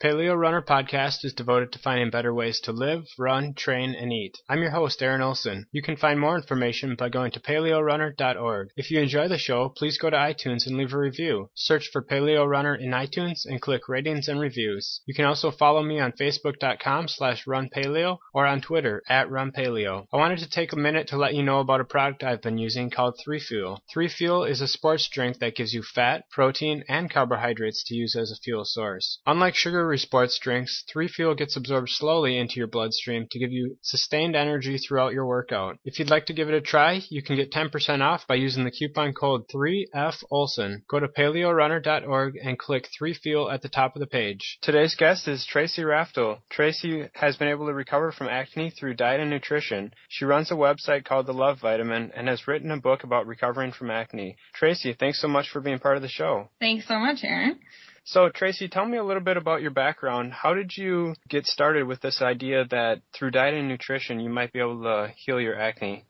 Paleo Runner podcast is devoted to finding better ways to live, run, train, and eat. I'm your host, Aaron Olson. You can find more information by going to paleorunner.org. If you enjoy the show, please go to iTunes and leave a review. Search for Paleo Runner in iTunes and click ratings and reviews. You can also follow me on facebook.com/runpaleo or on Twitter @runpaleo. I wanted to take a minute to let you know about a product I've been using called 3Fuel. 3Fuel is a sports drink that gives you fat, protein, and carbohydrates to use as a fuel source. Unlike sugary sports drinks, 3Fuel gets absorbed slowly into your bloodstream to give you sustained energy throughout your workout. If you'd like to give it a try, you can get 10% off by using the coupon code 3FOLSON. Go to paleorunner.org and click 3Fuel at the top of the page. Today's guest is Tracy Raftl. Tracy has been able to recover from acne through diet and nutrition. She runs a website called The Love Vitamin and has written a book about recovering from acne. Tracy, thanks so much for being part of the show. Thanks so much, Aaron. So, Tracy, tell me a little bit about your background. How did you get started with this idea that through diet and nutrition you might be able to heal your acne?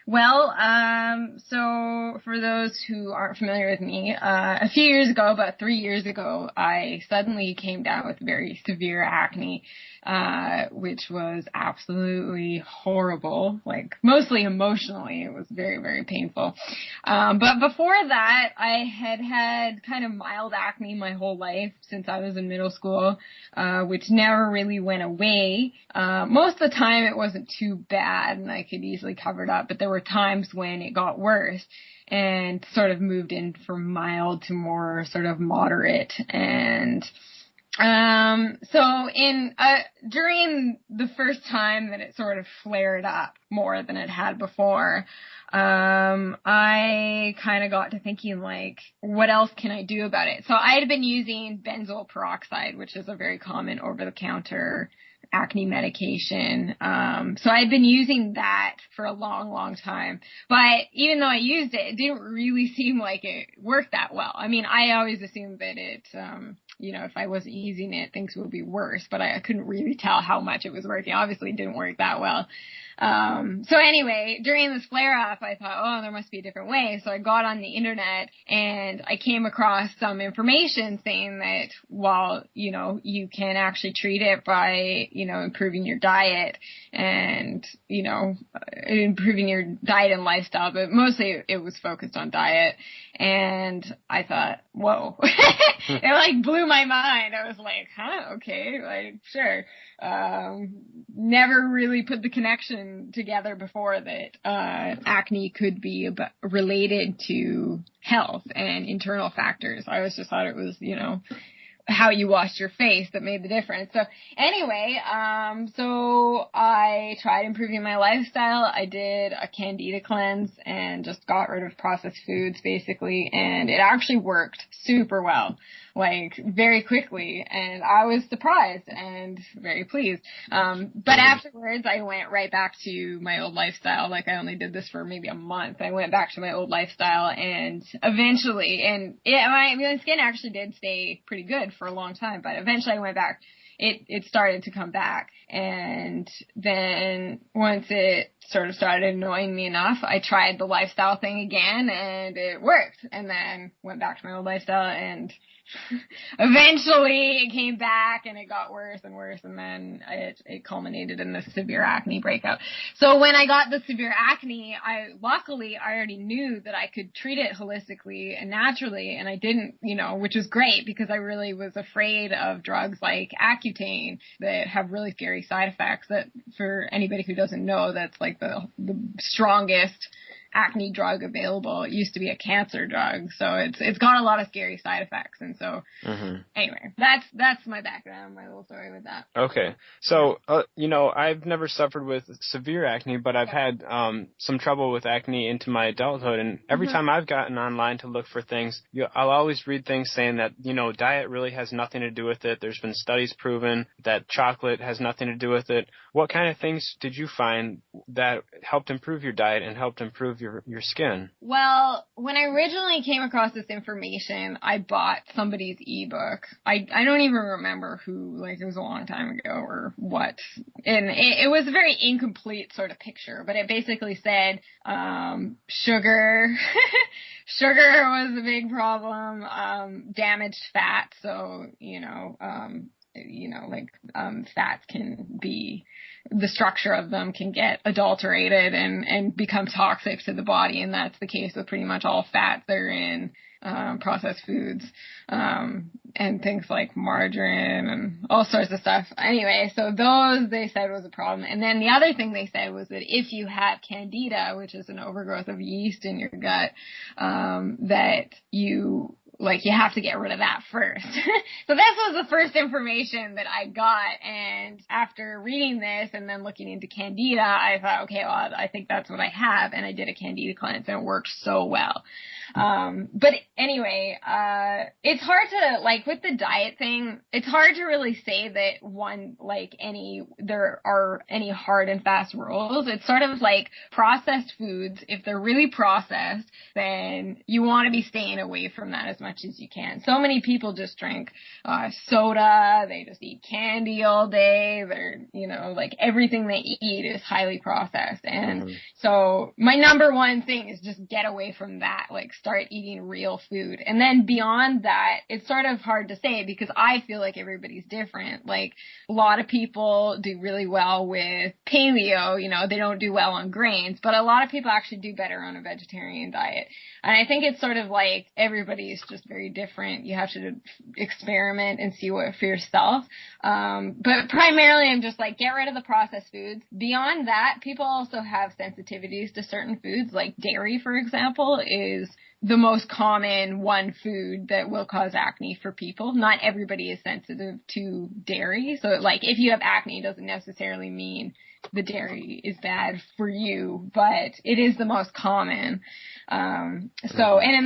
Well, so for those who aren't familiar with me, a few years ago, about 3 years ago, I suddenly came down with very severe acne, which was absolutely horrible, like mostly emotionally. It was very, very painful. But before that, I had kind of mild acne my whole life since I was in middle school, which never really went away. Most of the time it wasn't too bad and I could easily cover it up, but there were times when it got worse and sort of moved in from mild to more sort of moderate. And so during the first time that it sort of flared up more than it had before, I kind of got to thinking, like, what else can I do about it? So I had been using benzoyl peroxide, which is a very common over-the-counter acne medication. So I had been using that for a long, long time. But even though I used it, it didn't really seem like it worked that well. I mean, I always assumed that it, if I wasn't using it, things would be worse, but I couldn't really tell how much it was working. Obviously, it didn't work that well. So anyway, during this flare-up, I thought, oh, there must be a different way. So I got on the internet and I came across some information saying that, well, you can actually treat it by, improving your diet and, improving your diet and lifestyle, but mostly it was focused on diet. And I thought, whoa, it blew my mind. I was like, okay, sure. Never really put the connection together before that acne could be related to health and internal factors. I always just thought it was, how you washed your face that made the difference. So anyway, so I tried improving my lifestyle. I did a candida cleanse and just got rid of processed foods basically, and it actually worked super well, very quickly, and I was surprised and very pleased. But afterwards I went right back to my old lifestyle. I only did this for maybe a month. I went back to my old lifestyle and eventually, my skin actually did stay pretty good for a long time, but eventually I went back. It started to come back, and then once it sort of started annoying me enough, I tried the lifestyle thing again, and it worked, and then went back to my old lifestyle, and eventually it came back, and it got worse and worse, and then it culminated in this severe acne breakout. So when I got the severe acne, luckily I already knew that I could treat it holistically and naturally, and I didn't, which was great because I really was afraid of drugs like Accutane that have really scary side effects. That, for anybody who doesn't know, that's the strongest acne drug available. It used to be a cancer drug, so it's got a lot of scary side effects. And so anyway, that's my background, my little story with that. Okay. So I've never suffered with severe acne, but I've had some trouble with acne into my adulthood, and every time I've gotten online to look for things, I'll always read things saying that diet really has nothing to do with it. There's been studies proven that chocolate has nothing to do with it. What kind of things did you find that helped improve your diet and helped improve your skin? Well, when I originally came across this information, I bought somebody's ebook. I don't even remember who, it was a long time ago or what. And it was a very incomplete sort of picture, but it basically said, sugar was a big problem, damaged fat. So, fats can be, the structure of them can get adulterated and become toxic to the body. And that's the case with pretty much all fats that are in processed foods, and things like margarine and all sorts of stuff. Anyway, so those they said was a problem. And then the other thing they said was that if you have candida, which is an overgrowth of yeast in your gut, that you have to get rid of that first. So this was the first information that I got. And after reading this and then looking into candida, I thought, okay, well, I think that's what I have. And I did a candida cleanse and it worked so well. But anyway, it's hard to, with the diet thing, it's hard to really say that there are any hard and fast rules. It's sort of like processed foods. If they're really processed, then you want to be staying away from that as much as you can. So many people just drink, soda, they just eat candy all day. They're, everything they eat is highly processed. And so my number one thing is just get away from that. Start eating real food. And then beyond that, it's sort of hard to say because I feel like everybody's different. A lot of people do really well with paleo, they don't do well on grains, but a lot of people actually do better on a vegetarian diet. And I think it's sort of everybody's just very different. You have to experiment and see what for yourself. But primarily I'm just get rid of the processed foods. Beyond that, people also have sensitivities to certain foods, like dairy, for example, is the most common one food that will cause acne for people. Not everybody is sensitive to dairy. So if you have acne, it doesn't necessarily mean the dairy is bad for you, but it is the most common. And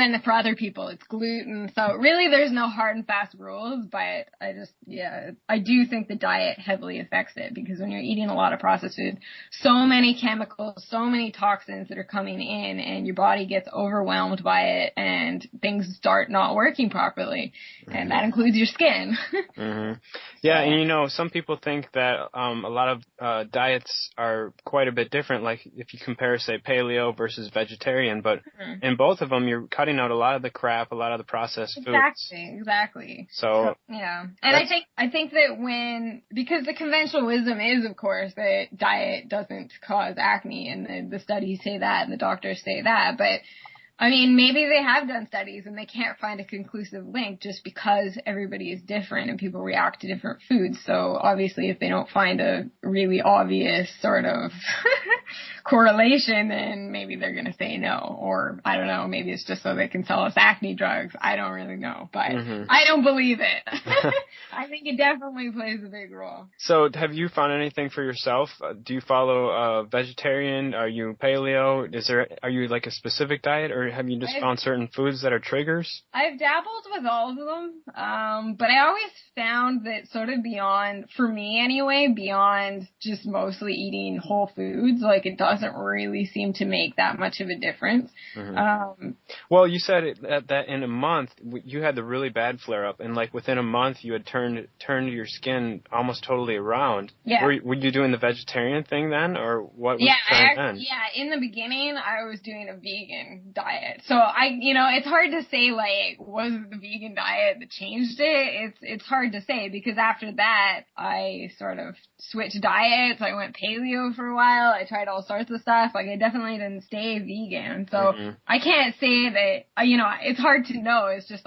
then for other people, it's gluten. So really there's no hard and fast rules, but I do think the diet heavily affects it because when you're eating a lot of processed food, so many chemicals, so many toxins that are coming in and your body gets overwhelmed by it and things start not working properly. And that includes your skin. Yeah. And some people think that, a lot of, diets are quite a bit different. If you compare, say, paleo versus vegetarian, but in both of them, you're cutting out a lot of the crap, a lot of the processed foods. Exactly. So yeah. And I think that because the conventional wisdom is, of course, that diet doesn't cause acne, and the studies say that, and the doctors say that, but maybe they have done studies and they can't find a conclusive link just because everybody is different and people react to different foods. So obviously if they don't find a really obvious sort of correlation, then maybe they're going to say no. Or I don't know, maybe it's just so they can sell us acne drugs. I don't really know, but I don't believe it. I think it definitely plays a big role. So have you found anything for yourself? Do you follow vegetarian? Are you paleo? Are you a specific diet, or have you just found certain foods that are triggers? I've dabbled with all of them, but I always found that sort of for me anyway, beyond just mostly eating whole foods, it doesn't really seem to make that much of a difference. Well, you said that in a month you had the really bad flare-up, and within a month you had turned your skin almost totally around. Yeah. Were you doing the vegetarian thing then, or what was the trend then? Yeah, in the beginning I was doing a vegan diet. So it's hard to say, was it the vegan diet that changed it? It's hard to say because after that, I sort of switched diets. I went paleo for a while. I tried all sorts of stuff. I definitely didn't stay vegan. So I can't say that, it's hard to know. It's just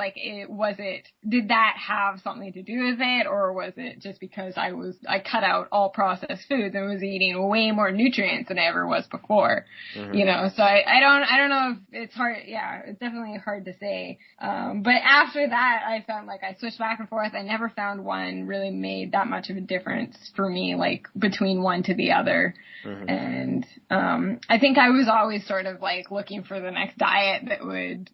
did that have something to do with it, or was it just because I cut out all processed foods and was eating way more nutrients than I ever was before, so I don't know if it's hard. Yeah, it's definitely hard to say. But after that, I found I switched back and forth. I never found one really made that much of a difference for me, between one to the other. And I think I was always sort of looking for the next diet that would,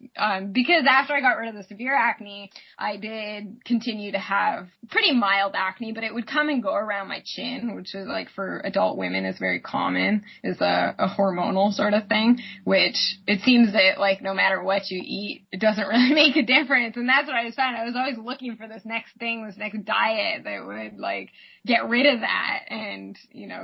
because after I got rid of the severe acne, I did continue to have pretty mild acne, but it would come and go around my chin, which is for adult women is very common, is a hormonal sort of thing, which it seems that no matter what you eat, it doesn't really make a difference. And that's what I was finding. I was always looking for this next thing, this next diet that would get rid of that and,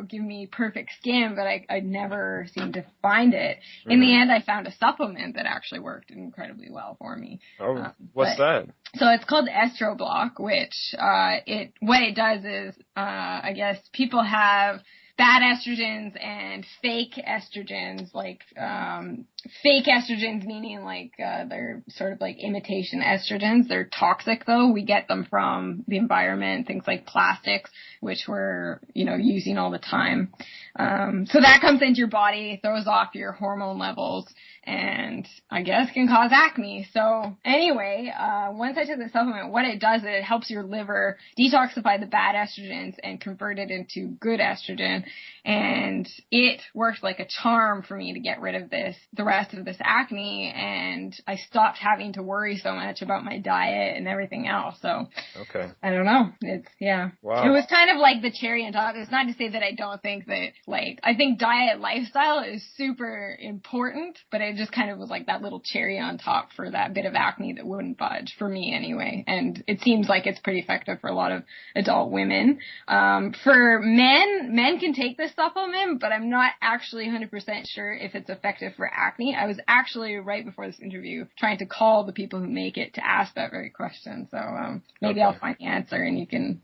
give me perfect skin, but I never seemed to find it. In the end, I found a supplement that actually worked incredibly well for me. Oh, what's that? So it's called Estro Block, which what it does is, I guess people have bad estrogens and fake estrogens, like fake estrogens meaning like they're sort of like imitation estrogens. They're toxic though. We get them from the environment, things like plastics, which we're, using all the time. So that comes into your body, throws off your hormone levels, and I guess can cause acne. So anyway, once I took the supplement, what it does is it helps your liver detoxify the bad estrogens and convert it into good estrogen. And it worked like a charm for me to get rid of the rest of this acne, and I stopped having to worry so much about my diet and everything else. So okay. I don't know. Wow. It was kind of like the cherry on top. It's not to say that I don't think that, I think diet lifestyle is super important, but it just kind of was like that little cherry on top for that bit of acne that wouldn't budge, for me anyway. And it seems like it's pretty effective for a lot of adult women. For men can take this supplement, but I'm not actually 100% sure if it's effective for acne. I was actually, right before this interview, trying to call the people who make it to ask that very question. So maybe I'll find the answer and you can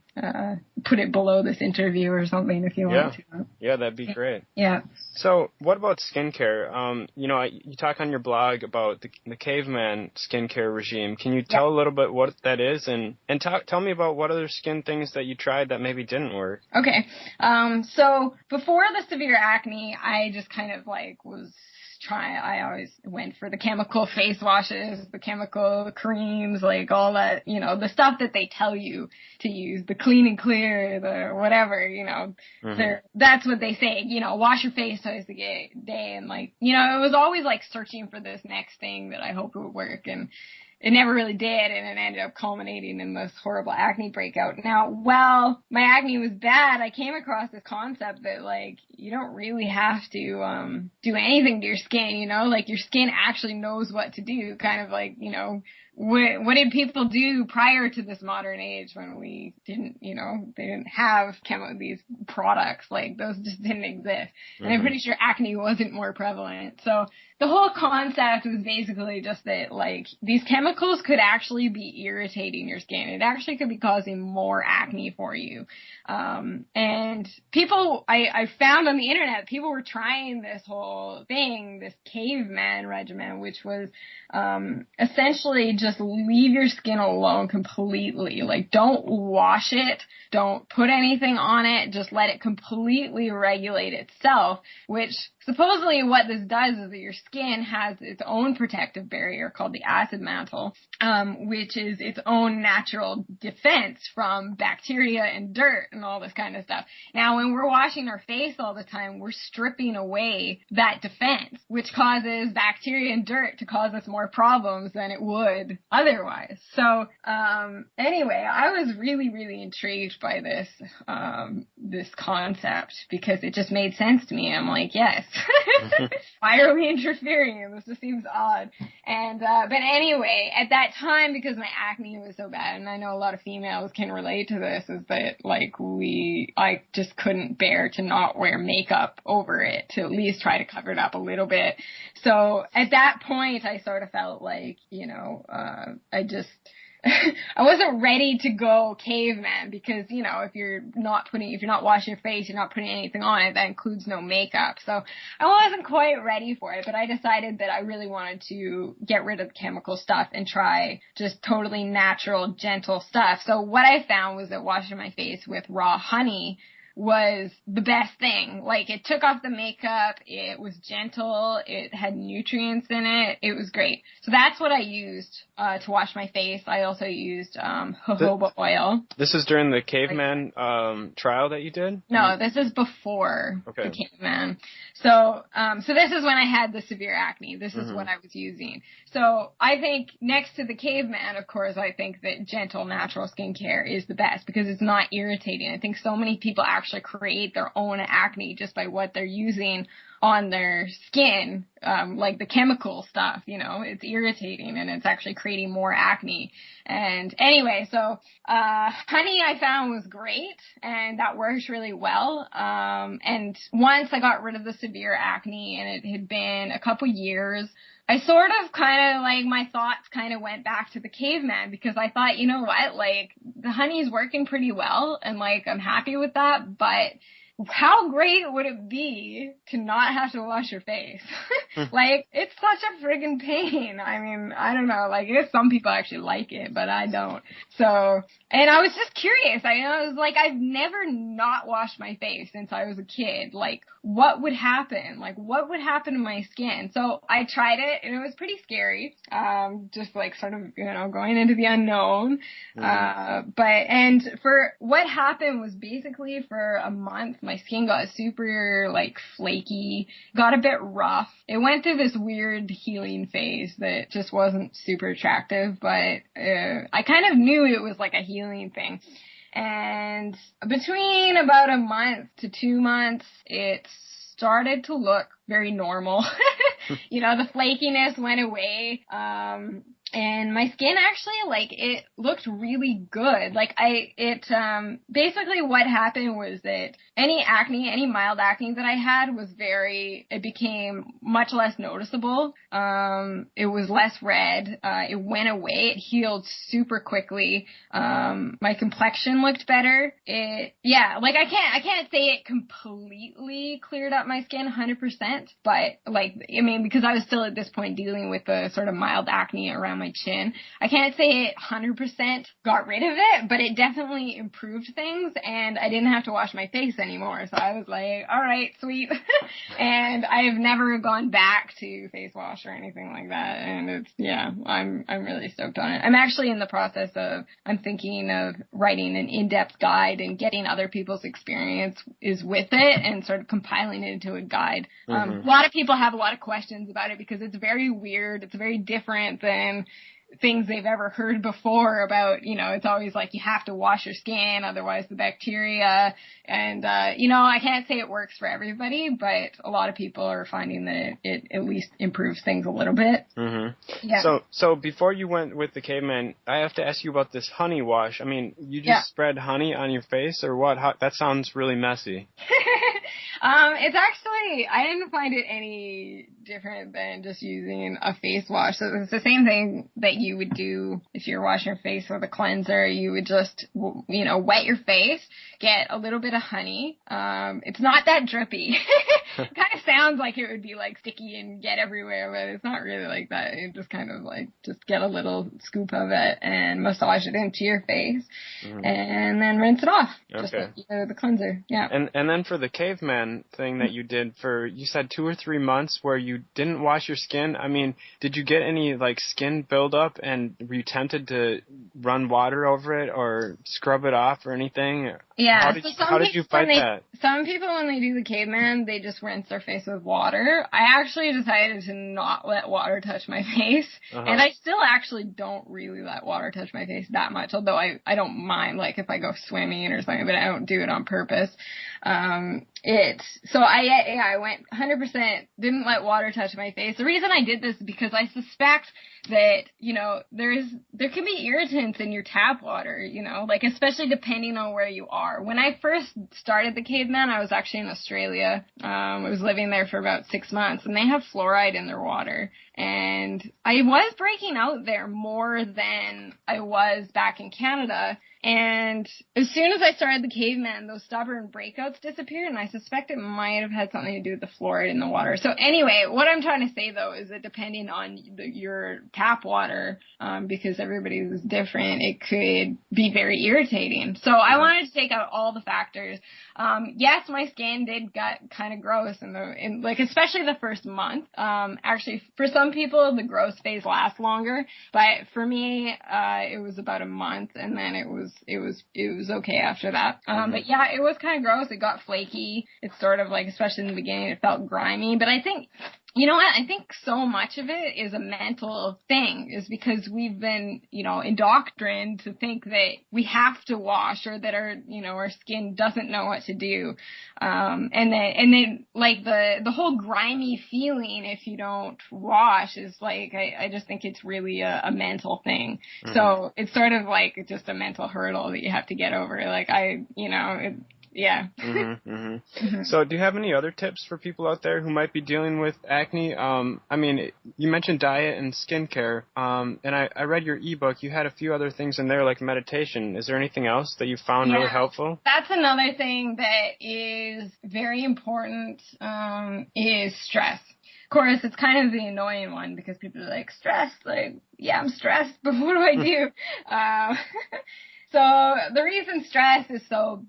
put it below this interview or something if you want to. Yeah, that'd be great. Yeah. So what about skincare? You talk on your blog about the caveman skincare regime. Can you tell a little bit what that is, and tell me about what other skin things that you tried that maybe didn't work? Okay. So before the severe acne, I just kind of I always went for the chemical face washes, the chemical creams, like all that, the stuff that they tell you to use, the clean and clear, the whatever, that's what they say, wash your face twice a day. And it was always like searching for this next thing that I hope would work. And it never really did, and it ended up culminating in this horrible acne breakout. Now, while my acne was bad, I came across this concept that, you don't really have to do anything to your skin, your skin actually knows what to do, kind of what did people do prior to this modern age when we didn't, they didn't have these products, those just didn't exist. And I'm pretty sure acne wasn't more prevalent. So the whole concept was basically just that, these chemicals could actually be irritating your skin. It actually could be causing more acne for you. And people, I found on the internet, people were trying this whole thing, this caveman regimen, which was, essentially just leave your skin alone completely. Don't wash it. Don't put anything on it. Just let it completely regulate itself, which supposedly what this does is that your skin has its own protective barrier called the acid mantle, which is its own natural defense from bacteria and dirt and all this kind of stuff. Now, when we're washing our face all the time, we're stripping away that defense, which causes bacteria and dirt to cause us more problems than it would otherwise. So, anyway, I was really, really intrigued by this, this concept because it just made sense to me. I'm like, yes. Why are we interfering? This just seems odd. And, but anyway, at that time, because my acne was so bad, and I know a lot of females can relate to this, is that, I just couldn't bear to not wear makeup over it, to at least try to cover it up a little bit. So at that point, I sort of felt I wasn't ready to go caveman because, if you're not washing your face, you're not putting anything on it, that includes no makeup. So I wasn't quite ready for it, but I decided that I really wanted to get rid of the chemical stuff and try just totally natural, gentle stuff. So what I found was that washing my face with raw honey was the best thing. It took off the makeup, it was gentle, it had nutrients in it, it was great. So that's what I used to wash my face. I also used jojoba oil. This is during the caveman trial that you did? No, this is before the caveman. So this is when I had the severe acne. This is what I was using. So I think next to the caveman, of course, I think that gentle natural skincare is the best because it's not irritating. I think so many people actually actually create their own acne just by what they're using on their skin, like the chemical stuff, you know, it's irritating and it's actually creating more acne. And anyway, so, honey I found was great and that works really well. And once I got rid of the severe acne and it had been a couple years, I sort of kind of like my thoughts kind of went back to the caveman because I thought, you know what, like the honey's working pretty well and like I'm happy with that, but how great would it be to not have to wash your face? Like, it's such a friggin' pain. I mean, I don't know. Like, I guess some people actually like it, but I don't. So, and I was just curious. I was like, I've never not washed my face since I was a kid. Like, what would happen? Like, what would happen to my skin? So I tried it, and it was pretty scary. Just like sort of, you know, going into the unknown. And for what happened was basically for a month, my skin got super, like, flaky, got a bit rough. It went through this weird healing phase that just wasn't super attractive, but I kind of knew it was like a healing thing. And between about a month to 2 months, it started to look very normal. You know, the flakiness went away. And my skin actually, like, it looked really good. Like, basically what happened was that any mild acne that I had it became much less noticeable. It was less red. It went away. It healed super quickly. My complexion looked better. I can't say it completely cleared up my skin 100%, but, like, I mean, because I was still at this point dealing with the sort of mild acne around my chin. I can't say it 100% got rid of it, but it definitely improved things, and I didn't have to wash my face anymore. So I was like, all right, sweet. And I've never gone back to face wash or anything like that. And I'm really stoked on it. I'm actually in the process I'm thinking of writing an in-depth guide and getting other people's experience is with it and sort of compiling it into a guide. A lot of people have a lot of questions about it because it's very weird. It's very different than things they've ever heard before about, you know, it's always like you have to wash your skin, otherwise the bacteria, and, you know, I can't say it works for everybody, but a lot of people are finding that it at least improves things a little bit. Yeah. So before you went with the caveman, I have to ask you about this honey wash. I mean, you just spread honey on your face or what? That sounds really messy. It's actually, I didn't find it any different than just using a face wash. So it's the same thing that you would do if you're washing your face with a cleanser. You would just, you know, wet your face, get a little bit of honey. It's not that drippy. It kind of sounds like it would be like sticky and get everywhere, but it's not really like that. You just kind of like, just get a little scoop of it and massage it into your face and then rinse it off. Just like the cleanser. Yeah. And then for the caveman thing that you did for, you said 2 or 3 months where you didn't wash your skin. I mean, did you get any like skin buildup and were you tempted to run water over it or scrub it off or anything? Yeah. How did you fight that? Some people, when they do the caveman, they just rinse their face with water. I actually decided to not let water touch my face. And I still actually don't really let water touch my face that much, although I don't mind, like, if I go swimming or something, but I don't do it on purpose. I went 100%, didn't let water touch my face. The reason I did this is because I suspect that, you know, there can be irritants in your tap water, you know, like, especially depending on where you are. When I first started the caveman, I was actually in Australia. I was living there for about 6 months, and they have fluoride in their water. And I was breaking out there more than I was back in Canada. And as soon as I started the caveman, those stubborn breakouts disappeared, and I suspect it might have had something to do with the fluoride in the water. So anyway, what I'm trying to say, though, is that depending on your tap water, because everybody's is different, it could be very irritating. So I wanted to take out all the factors. Yes, my skin did get kind of gross in like, especially the first month. Actually, for some people, the gross phase lasts longer, but for me, it was about a month, and then it was okay after that. But yeah, it was kind of gross. It got flaky. It's sort of like, especially in the beginning, it felt grimy, but I think You know what? I think so much of it is a mental thing, is because we've been, indoctrined to think that we have to wash, or that our skin doesn't know what to do. And then like the whole grimy feeling if you don't wash is like, I just think it's really a mental thing. Mm-hmm. So it's sort of like just a mental hurdle that you have to get over. Like yeah. Mm-hmm, mm-hmm. Mm-hmm. So do you have any other tips for people out there who might be dealing with acne? I mean, you mentioned diet and skincare, and I read your ebook. You had a few other things in there like meditation. Is there anything else that you found really helpful? That's another thing that is very important, is stress. Of course, it's kind of the annoying one because people are like, stress, like, yeah, I'm stressed, but what do I do? So the reason stress is so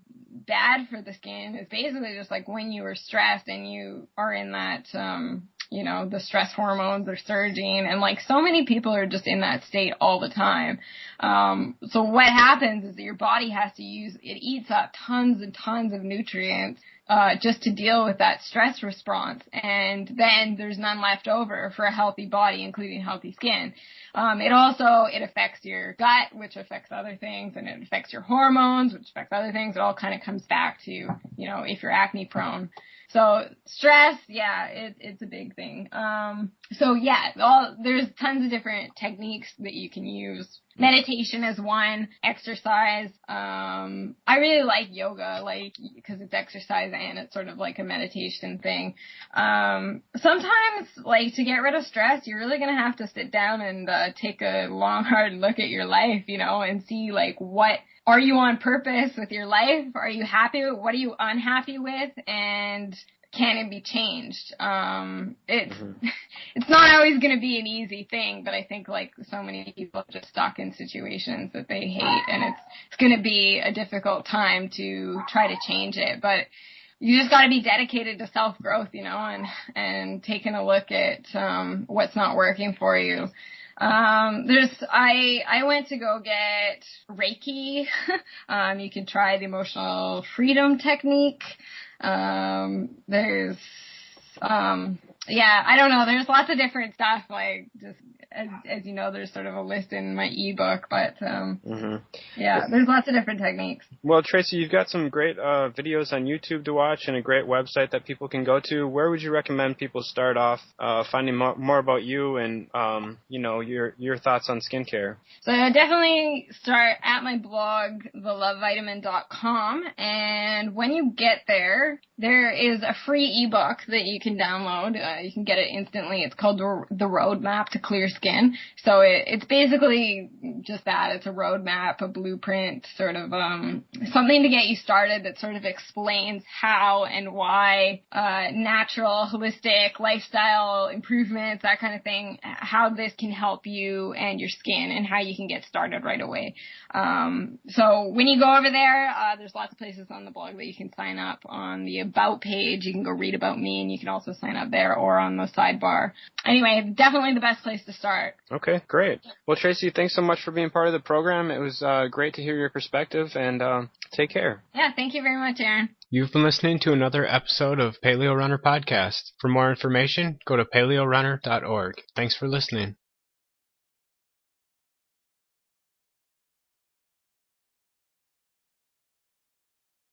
bad for the skin is basically just like when you are stressed and you are in that, the stress hormones are surging, and like so many people are just in that state all the time. So what happens is that your body it eats up tons and tons of nutrients just to deal with that stress response, and then there's none left over for a healthy body, including healthy skin. It affects your gut, which affects other things, and it affects your hormones, which affects other things. It all kind of comes back to, if you're acne prone. So stress, it's a big thing. There's tons of different techniques that you can use. Meditation is one, exercise. I really like yoga, because it's exercise and it's sort of like a meditation thing. Sometimes, to get rid of stress, you're really gonna have to sit down and take a long, hard look at your life, and see, what are you on purpose with your life? Are you happy with, what are you unhappy with? And can it be changed? It's not always going to be an easy thing, but I think so many people are just stuck in situations that they hate, and it's going to be a difficult time to try to change it. But you just got to be dedicated to self-growth, and taking a look at what's not working for you. I went to go get Reiki. You can try the emotional freedom technique. I don't know. There's lots of different stuff, as you know, there's sort of a list in my ebook, but, there's lots of different techniques. Well, Tracy, you've got some great, videos on YouTube to watch and a great website that people can go to. Where would you recommend people start off, finding more about you and, your thoughts on skincare? So definitely start at my blog, thelovevitamin.com, and when you get there is a free ebook that you can download. You can get it instantly. It's called The Roadmap to Clear Skin. So it's basically just that. It's a roadmap, a blueprint, sort of something to get you started that sort of explains how and why natural, holistic lifestyle improvements, that kind of thing, how this can help you and your skin and how you can get started right away. So when you go over there, there's lots of places on the blog that you can sign up. On the About page, you can go read about me, and you can also sign up there or on the sidebar. Anyway, definitely the best place to start. Okay, great. Well, Tracy, thanks so much for being part of the program. It was great to hear your perspective, and take care. Yeah, thank you very much, Aaron. You've been listening to another episode of Paleo Runner Podcast. For more information, go to paleorunner.org. Thanks for listening.